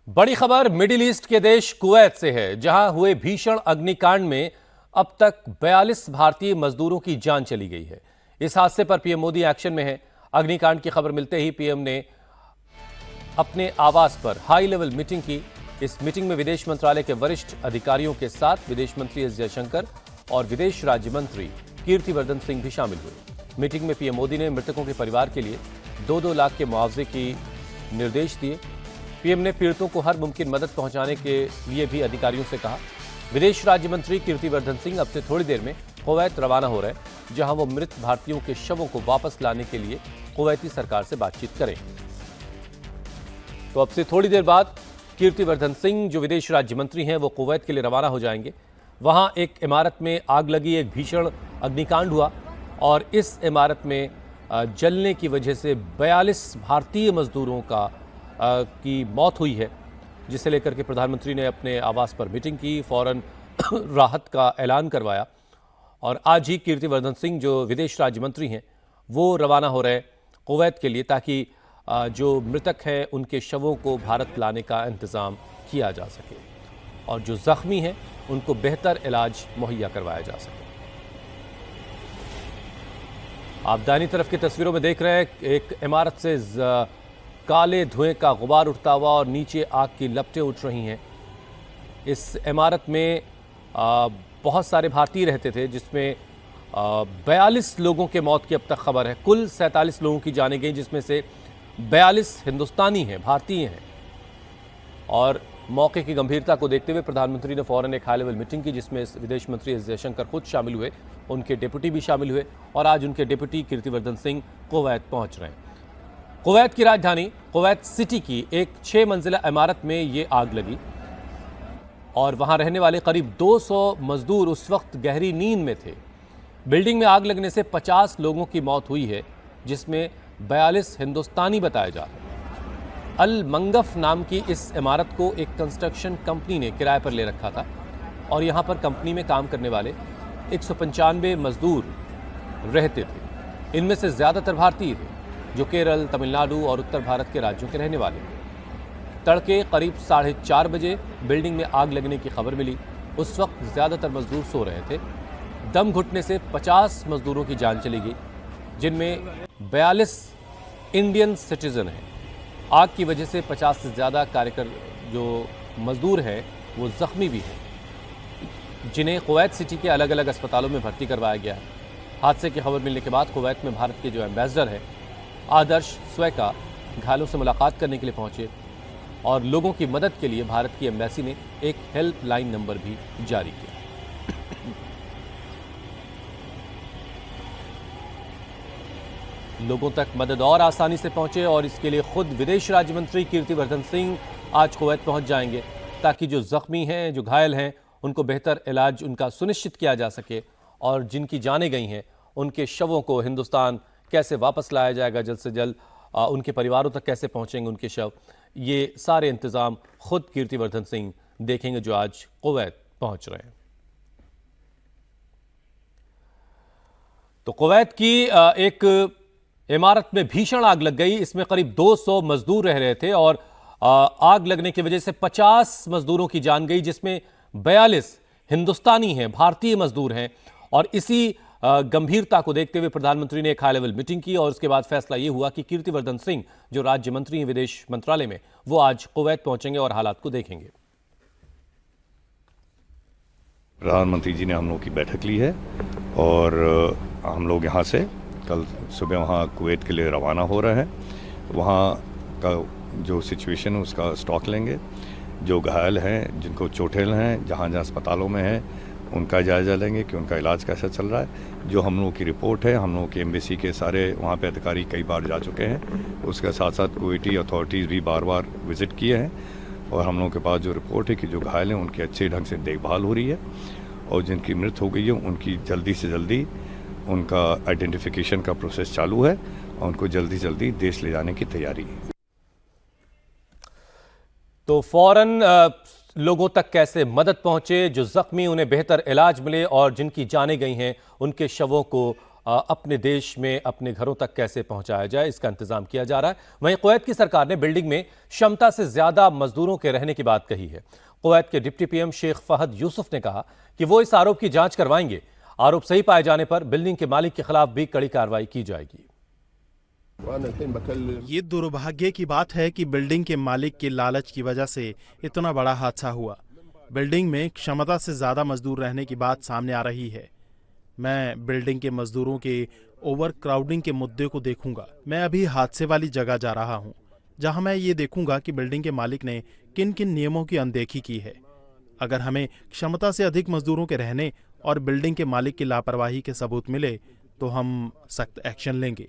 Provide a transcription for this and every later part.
बड़ी खबर middle east के देश कुवैत से है, जहां हुए भीषण अग्निकांड में अब तक 42 भारतीय मजदूरों की जान चली गई है। इस हादसे पर पीएम मोदी एक्शन में है। अग्निकांड की खबर मिलते ही पीएम ने अपने आवास पर हाई लेवल मीटिंग की। इस मीटिंग में विदेश मंत्रालय के वरिष्ठ अधिकारियों के साथ विदेश मंत्री एस जयशंकर और विदेश राज्य मंत्री कीर्तिवर्धन सिंह भी शामिल हुए। मीटिंग में पीएम मोदी ने मृतकों के परिवार के लिए 2-2 लाख के मुआवजे की निर्देश दिए। पीएम ने पीड़ितों को हर मुमकिन मदद पहुंचाने के लिए भी अधिकारियों से कहा। विदेश राज्य मंत्री कीर्तिवर्धन सिंह अब से थोड़ी देर में कुवैत रवाना हो रहे हैं, जहां वो मृत भारतीयों के शवों को वापस लाने के लिए कुवैती सरकार से बातचीत करें। तो अब से थोड़ी देर बाद कीर्तिवर्धन सिंह, जो विदेश राज्य मंत्री हैं, वो कुवैत के लिए रवाना हो जाएंगे। वहां एक इमारत में आग लगी, एक भीषण अग्निकांड हुआ और इस इमारत में जलने की वजह से 42 भारतीय मजदूरों की मौत हुई है, जिसे लेकर के प्रधानमंत्री ने अपने आवास पर मीटिंग की, फौरन राहत का ऐलान करवाया और आज ही कीर्तिवर्धन सिंह, जो विदेश राज्य मंत्री हैं, वो रवाना हो रहे कुवैत के लिए, ताकि जो मृतक हैं उनके शवों को भारत लाने का इंतज़ाम किया जा सके और जो जख्मी हैं उनको बेहतर इलाज मुहैया करवाया जा सके। आप दाहिनी तरफ की तस्वीरों में देख रहे हैं, एक इमारत से काले धुएं का गुबार उठता हुआ और नीचे आग की लपटें उठ रही हैं। इस इमारत में बहुत सारे भारतीय रहते थे, जिसमें 42 लोगों के मौत की अब तक खबर है। कुल 47 लोगों की जानें गई, जिसमें से 42 हिंदुस्तानी हैं, भारतीय हैं। और मौके की गंभीरता को देखते हुए प्रधानमंत्री ने फौरन एक हाई लेवल मीटिंग की, जिसमें विदेश मंत्री एस जयशंकर खुद शामिल हुए, उनके डिप्टी भी शामिल हुए और आज उनके डिप्टी कीर्तिवर्धन सिंह कुवैत पहुंच रहे हैं। कुवैत की राजधानी कुवैत सिटी की एक 6 मंजिला इमारत में ये आग लगी और वहां रहने वाले करीब 200 मजदूर उस वक्त गहरी नींद में थे। बिल्डिंग में आग लगने से 50 लोगों की मौत हुई है, जिसमें 42 हिंदुस्तानी बताए जा रहे हैं। अल मंगफ नाम की इस इमारत को एक कंस्ट्रक्शन कंपनी ने किराए पर ले रखा था और यहां पर कंपनी में काम करने वाले 195 मजदूर रहते थे। इनमें से ज़्यादातर भारतीय थे, जो केरल, तमिलनाडु और उत्तर भारत के राज्यों के रहने वाले। तड़के करीब 4:30 बजे बिल्डिंग में आग लगने की खबर मिली। उस वक्त ज़्यादातर मजदूर सो रहे थे। दम घुटने से 50 मजदूरों की जान चली गई, जिनमें 42 इंडियन सिटीजन हैं। आग की वजह से 50 से ज़्यादा कार्यकर जो मजदूर हैं वो ज़ख्मी भी हैं, जिन्हें कुवैत सिटी के अलग अलग अस्पतालों में भर्ती करवाया गया है। हादसे की खबर मिलने के बाद कुवैत में भारत के जो एम्बेसडर हैं आदर्श स्वेका घायलों से मुलाकात करने के लिए पहुंचे और लोगों की मदद के लिए भारत की एम्बेसी ने एक हेल्पलाइन नंबर भी जारी किया। लोगों तक मदद और आसानी से पहुंचे और इसके लिए खुद विदेश राज्य मंत्री कीर्तिवर्धन सिंह आज कुवैत पहुंच जाएंगे, ताकि जो जख्मी हैं, जो घायल हैं, उनको बेहतर इलाज उनका सुनिश्चित किया जा सके और जिनकी जानें गई हैं उनके शवों को हिंदुस्तान कैसे वापस लाया जाएगा, जल्द से जल्द उनके परिवारों तक कैसे पहुंचेंगे उनके शव, ये सारे इंतजाम खुद कीर्तिवर्धन सिंह देखेंगे, जो आज कुवैत पहुंच रहे हैं। तो कुवैत की एक इमारत में भीषण आग लग गई। इसमें करीब 200 मजदूर रह रहे थे और आग लगने की वजह से 50 मजदूरों की जान गई, जिसमें 42 हिंदुस्तानी हैं, भारतीय मजदूर हैं। और इसी गंभीरता को देखते हुए प्रधानमंत्री ने एक हाई लेवल मीटिंग की और उसके बाद फैसला यह हुआ कि कीर्तिवर्धन सिंह, जो राज्य मंत्री हैं विदेश मंत्रालय में, वो आज कुवैत पहुंचेंगे और हालात को देखेंगे। प्रधानमंत्री जी ने हम लोग की बैठक ली है और हम लोग यहाँ से कल सुबह वहाँ कुवैत के लिए रवाना हो रहे हैं। वहाँ का जो सिचुएशन है उसका स्टॉक लेंगे। जो घायल हैं, जिनको चोटें हैं, जहाँ जहाँ अस्पतालों में हैं, उनका जायज़ा लेंगे कि उनका इलाज कैसा चल रहा है। जो हम लोगों की रिपोर्ट है, हम लोगों के एम्बेसी के सारे वहाँ पे अधिकारी कई बार जा चुके हैं। उसके साथ साथ कुवैती अथॉरिटीज़ भी बार बार विज़िट किए हैं और हम लोगों के पास जो रिपोर्ट है कि जो घायल हैं उनकी अच्छे ढंग से देखभाल हो रही है और जिनकी मृत्यु हो गई है उनकी जल्दी से जल्दी उनका आइडेंटिफिकेशन का प्रोसेस चालू है और उनको जल्दी से जल्दी देश ले जाने की तैयारी है। तो फौरन लोगों तक कैसे मदद पहुंचे, जो जख्मी उन्हें बेहतर इलाज मिले और जिनकी जानें गई हैं उनके शवों को अपने देश में अपने घरों तक कैसे पहुंचाया जाए, इसका इंतजाम किया जा रहा है। वहीं कुवैत की सरकार ने बिल्डिंग में क्षमता से ज्यादा मजदूरों के रहने की बात कही है। कुवैत के डिप्टी पीएम शेख फहद यूसुफ ने कहा कि वो इस आरोप की जांच करवाएंगे। आरोप सही पाए जाने पर बिल्डिंग के मालिक के खिलाफ भी कड़ी कार्रवाई की जाएगी। ये दुर्भाग्य की बात है कि बिल्डिंग के मालिक के लालच की वजह से इतना बड़ा हादसा हुआ। बिल्डिंग में क्षमता से ज्यादा मजदूर रहने की बात सामने आ रही है। मैं बिल्डिंग के मजदूरों के ओवर क्राउडिंग के मुद्दे को देखूंगा। मैं अभी हादसे वाली जगह जा रहा हूं, जहां मैं ये देखूंगा कि बिल्डिंग के मालिक ने किन किन नियमों की अनदेखी की है। अगर हमें क्षमता से अधिक मजदूरों के रहने और बिल्डिंग के मालिक की लापरवाही के सबूत मिले तो हम सख्त एक्शन लेंगे।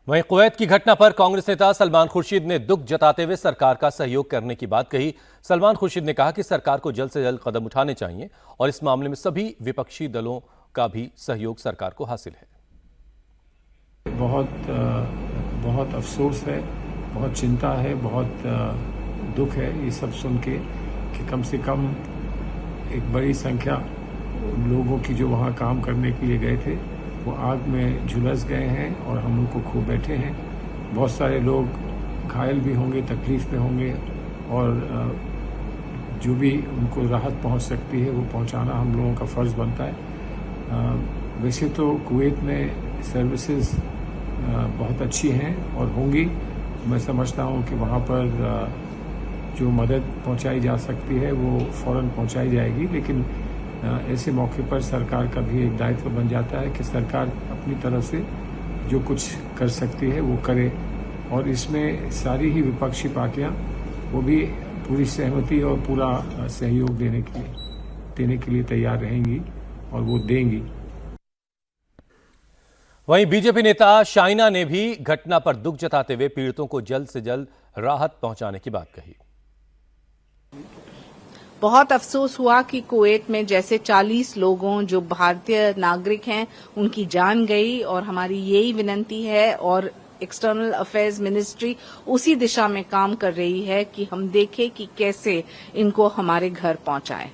वहीं कुवैत की घटना पर कांग्रेस नेता सलमान खुर्शीद ने दुख जताते हुए सरकार का सहयोग करने की बात कही। सलमान खुर्शीद ने कहा कि सरकार को जल्द से जल्द कदम उठाने चाहिए और इस मामले में सभी विपक्षी दलों का भी सहयोग सरकार को हासिल है। बहुत अफसोस है, बहुत चिंता है, बहुत दुख है ये सब सुन के कि कम से कम एक बड़ी संख्या लोगों की जो वहाँ काम करने के लिए गए थे वो आग में झुलस गए हैं और हम लोग को खो बैठे हैं। बहुत सारे लोग घायल भी होंगे, तकलीफ में होंगे और जो भी उनको राहत पहुंच सकती है वो पहुंचाना हम लोगों का फ़र्ज़ बनता है। वैसे तो कुवैत में सर्विसेज बहुत अच्छी हैं और होंगी। मैं समझता हूं कि वहां पर जो मदद पहुंचाई जा सकती है वो फ़ौरन पहुंचाई जाएगी, लेकिन ऐसे मौके पर सरकार का भी एक दायित्व बन जाता है कि सरकार अपनी तरफ से जो कुछ कर सकती है वो करे और इसमें सारी ही विपक्षी पार्टियां वो भी पूरी सहमति और पूरा सहयोग देने के लिए तैयार रहेंगी और वो देंगी। वहीं बीजेपी नेता शाइना ने भी घटना पर दुख जताते हुए पीड़ितों को जल्द से जल्द राहत पहुंचाने की बात कही। बहुत अफसोस हुआ कि कुवैत में जैसे 40 लोगों जो भारतीय नागरिक हैं उनकी जान गई और हमारी यही विनती है और एक्सटर्नल अफेयर्स मिनिस्ट्री उसी दिशा में काम कर रही है कि हम देखें कि कैसे इनको हमारे घर पहुंचाएं।